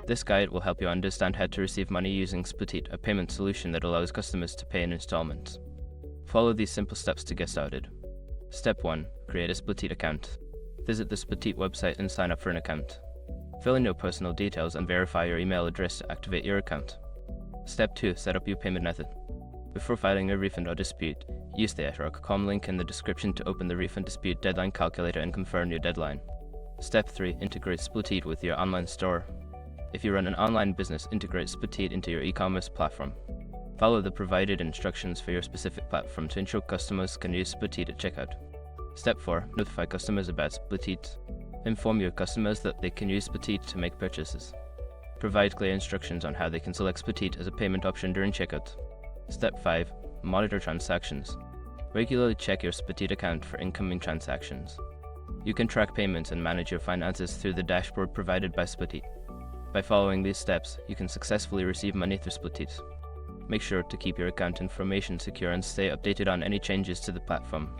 This guide will help you understand how to receive money using Splitit, a payment solution that allows customers to pay in installments. Follow these simple steps to get started. Step 1. Create a Splitit account. Visit the Splitit website and sign up for an account. Fill in your personal details and verify your email address to activate your account. Step 2. Set up your payment method. Before filing a refund or dispute, use the @com link in the description to open the refund dispute deadline calculator and confirm your deadline. Step 3. Integrate Splitit with your online store. If you run an online business, integrate Splitit into your e-commerce platform. Follow the provided instructions for your specific platform to ensure customers can use Splitit at checkout. Step 4. Notify customers about Splitit. Inform your customers that they can use Splitit to make purchases. Provide clear instructions on how they can select Splitit as a payment option during checkout. Step 5. Monitor transactions. Regularly check your Splitit account for incoming transactions. You can track payments and manage your finances through the dashboard provided by Splitit. By following these steps, you can successfully receive money through Splitit. Make sure to keep your account information secure and stay updated on any changes to the platform.